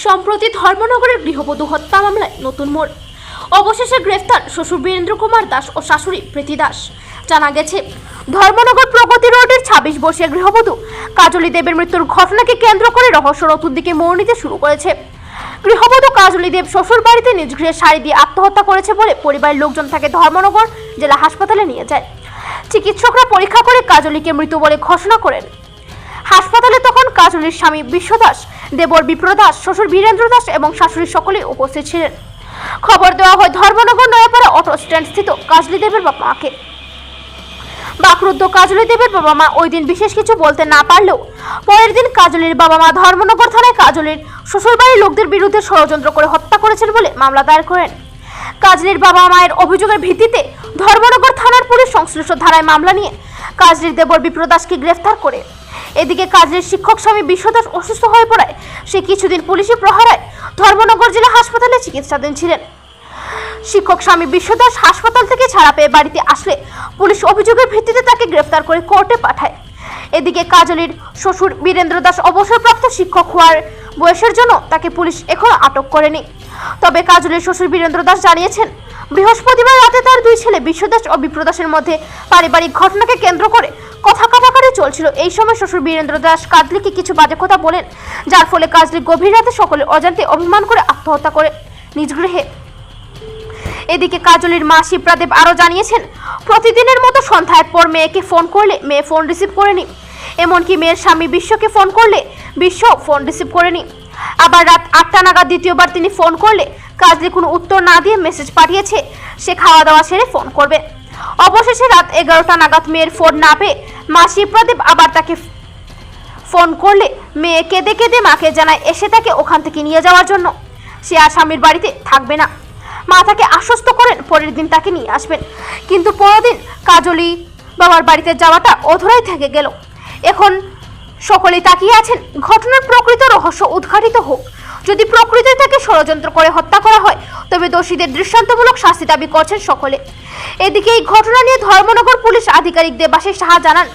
সম্প্রতি ধর্মনগরের গৃহবধূ হত্যা মামলায় নতুন মোড়। অবশেষে গ্রেফতার শ্বশুর বীরেন্দ্র কুমার দাস ও শাশুড়ি প্রীতি দাস। জানা গেছে, ধর্মনগর প্রগতি রোডের ২৬ বর্ষীয় গৃহবধূ কাজলী দেবের মৃত্যুর ঘটনাকে কেন্দ্র করে রহস্য নতুন দিকে মোড় নিতে শুরু করেছে। গৃহবধূ কাজলী দেব শ্বশুর বাড়িতে নিজ গৃহে শাড়ি দিয়ে আত্মহত্যা করেছে বলে পরিবারের লোকজন তাকে ধর্মনগর জেলা হাসপাতালে নিয়ে যায়। চিকিৎসকরা পরীক্ষা করে কাজলীকে মৃত বলে ঘোষণা করেন। হাসপাতালে তখন কাজলীর স্বামী বিশ্ব দাস, দেবর বিপ্র দাস, শ্বশুর বীরেন্দ্র দাস এবং শাশুড়ি সকলেই উপস্থিত ছিলেন। খবর দেওয়া হয় ধর্মনগর নয়াপাড়া অটো স্ট্যান্ড স্থিত কাজলী দেবের বাবা মাকে। বাকরুদ্ধ কাজলী দেবের বাবা মা ওই দিন বিশেষ কিছু বলতে না পারলেও পরের দিন কাজলীর বাবা মা ধর্মনগর থানায় কাজলীর শ্বশুরবাড়ির লোকদের বিরুদ্ধে ষড়যন্ত্র করে হত্যা করেছেন বলে মামলা দায়ের করেন। কাজলীর বাবা মায়ের অভিযোগের ভিত্তিতে ধর্মনগর থানার পুলিশ সংশ্লিষ্ট ধারায় মামলা নিয়ে কাজলীর দেবর বিপ্র দাসকে গ্রেফতার করে। এদিকে কাজলীর শিক্ষক স্বামী বিশ্ব দাস অসুস্থ হয়ে পড়ায় সে কিছুদিন পুলিশি প্রহরায় ধর্মনগর জেলা হাসপাতালে চিকিৎসাধীন ছিলেন। শিক্ষক স্বামী বিশ্ব দাস হাসপাতাল থেকে ছাড়া পেয়ে বাড়িতে আসলে পুলিশ অভিযোগের ভিত্তিতে তাকে গ্রেফতার করে কোর্টে পাঠায়। এদিকে কাজলীর শ্বশুর বীরেন্দ্র দাস অবসরপ্রাপ্ত শিক্ষক হওয়ার বয়সের জন্য তাকে পুলিশ এখনো আটক করেনি। তবে কাজলীর শ্বশুর বীরেন্দ্র দাস জানিয়েছেন, বৃহস্পতিবার রাতে তার দুই ছেলে বিশ্ব দাস ও বিপ্র দাসের মধ্যে পারিবারিক ঘটনাকে কেন্দ্র করে কথা কাটাকাটি চলছিল। এই সময় শ্বশুর বীরেন্দ্র দাস কাজলীকে কিছু বাজে কথা বলেন, যার ফলে কাজলী গভীর রাতে সকলের অজান্তে অভিমান করে আত্মহত্যা করে নিজ গৃহে। এদিকে কাজলীর মা শিপ্রা দেব আরও জানিয়েছেন, প্রতিদিনের মতো সন্ধ্যার পর মেয়েকে ফোন করলে মেয়ে ফোন রিসিভ করেনি। এমনকি মেয়ের স্বামী বিশ্বকে ফোন করলে বিশ্ব ফোন রিসিভ করেনি। আবার রাত ৮টা নাগাদ দ্বিতীয়বার তিনি ফোন করলে কাজলী কোনো উত্তর না দিয়ে মেসেজ পাঠিয়েছে সে খাওয়া দাওয়া সেরে ফোন করবে। অবশেষে রাত 11টা নাগাদ মেয়ের ফোন না পেয়ে মা শিপ্রা দেব আবার তাকে ফোন করলে মেয়ে কেঁদে কেঁদে মাকে জানায় এসে তাকে ওখান থেকে নিয়ে যাওয়ার জন্য। সে আর স্বামীর বাড়িতে থাকবে না। মা তাকে আশ্বস্ত করেন পরের দিন তাকে নিয়ে আসবেন, কিন্তু পরের দিন কাজলী বাবার বাড়িতে যাওয়াটা অধরাই থেকে গেল। এখন সকলেই তাকিয়ে আছেন ঘটনার প্রকৃত রহস্য উদ্ঘাটিত হোক। যদি প্রকৃতই তাকে ষড়যন্ত্র করে হত্যা করা হয় তবে দোষীদের দৃষ্টান্তমূলক শাস্তি দাবি করছেন সকলে। এদিকে এই ঘটনা নিয়ে ধর্মনগর পুলিশ আধিকারিক দেবাশিস সাহা জানান,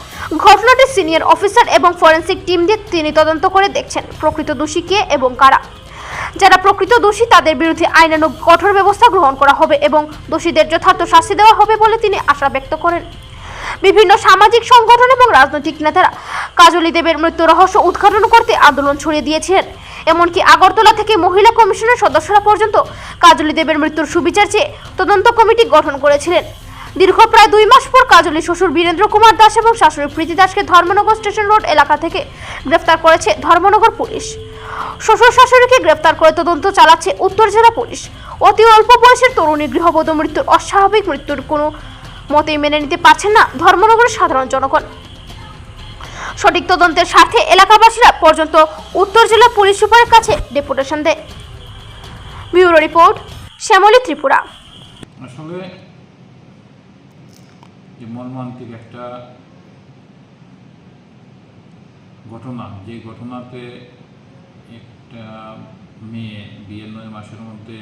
ঘটনাটি সিনিয়র অফিসার এবং ফরেন্সিক টিম দিয়ে তিনি তদন্ত করে দেখছেন প্রকৃত দোষী কে এবং কারা। যারা প্রকৃত দোষী তাদের বিরুদ্ধে আইনানুগ কঠোর ব্যবস্থা গ্রহণ করা হবে এবং দোষীদের যথার্থ শাস্তি দেওয়া হবে বলে তিনি আশা ব্যক্ত করেন। বিভিন্ন সামাজিক সংগঠন এবং রাজনৈতিক নেতারা কাজলী দেবের মৃত্যু রহস্য উদ্ঘাটন করতে আন্দোলন ছড়িয়ে দিয়েছিলেন। এমনকি আগরতলা থেকে মহিলা কমিশনের সদস্যরা পর্যন্ত কাজলী দেবের মৃত্যুর সুবিচার চেয়ে তদন্ত কমিটি গঠন করেছিলেন। দীর্ঘ প্রায় 2 মাস পর কাজলীর শ্বশুর বীরেন্দ্র কুমার দাস এবং শাশুড়ি প্রীতি দাসকে ধর্মনগর স্টেশন রোড এলাকা থেকে গ্রেফতার করেছে ধর্মনগর পুলিশ। শ্বশুর শাশুড়িকে গ্রেফতার করে তদন্ত চালাচ্ছে উত্তর জেলা পুলিশ। অতি অল্প বয়সের তরুণী গৃহবধূ মৃত্যুর অস্বাভাবিক মৃত্যুর কোনো মতেই মেনে নিতে পারছেন না ধর্মনগরের সাধারণ জনগণ। সঠিক তদন্তের স্বার্থে এলাকাবাসীরা পর্যন্ত উত্তর জেলা পুলিশ সুপারের কাছে ডেপুটেশন দেয়। Bureau report, Shyamali Tripura. আসলে যে মর্মান্তিক একটা ঘটনা, যে ঘটনাতে একটা মেয়ে বিয়ের 9 মাসের মধ্যে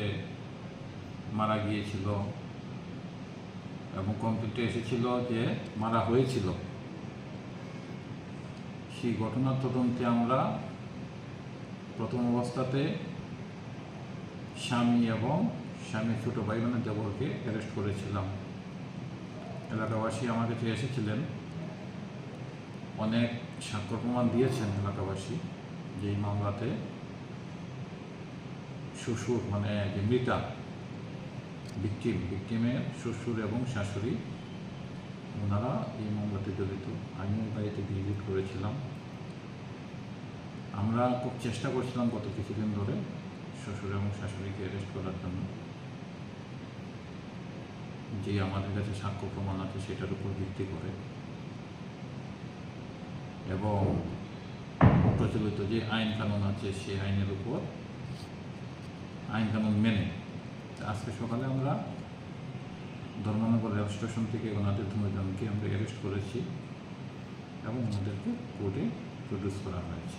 মারা গিয়েছিল এবং কমপ্লেন্টে এসেছিল যে মারা হয়েছিল, সেই ঘটনার তদন্তে আমরা প্রথম অবস্থাতে স্বামী এবং স্বামীর ছোটো ভাই মানে দেবরকে অ্যারেস্ট করেছিলাম। এলাকাবাসী আমার কাছে এসেছিলেন, অনেক সাক্ষ্য প্রমাণ দিয়েছেন এলাকাবাসী যে এই মামলাতে শ্বশুর মানে যে মৃতা ভিকটিমের শ্বশুর এবং শাশুড়ি ওনারা এই মামলাতে জড়িত। আমিও বাড়িতে ভিজিট করেছিলাম। আমরা খুব চেষ্টা করছিলাম গত কিছুদিন ধরে শ্বশুর এবং শাশুড়িকে অ্যারেস্ট করার জন্য। যে আমাদের কাছে সাক্ষ্য প্রমাণ আছে সেটার উপর ভিত্তি করে এবং প্রচলিত যে আইন কানুন আছে সেই আইনের উপর আইন কানুন মেনে আজকে সকালে আমরা ধর্মনগর রেল স্টেশন থেকে ওনাদের 2 জনকে আমরা অ্যারেস্ট করেছি এবং ওনাদেরকে কোর্টে প্রডিউস করা হয়েছে।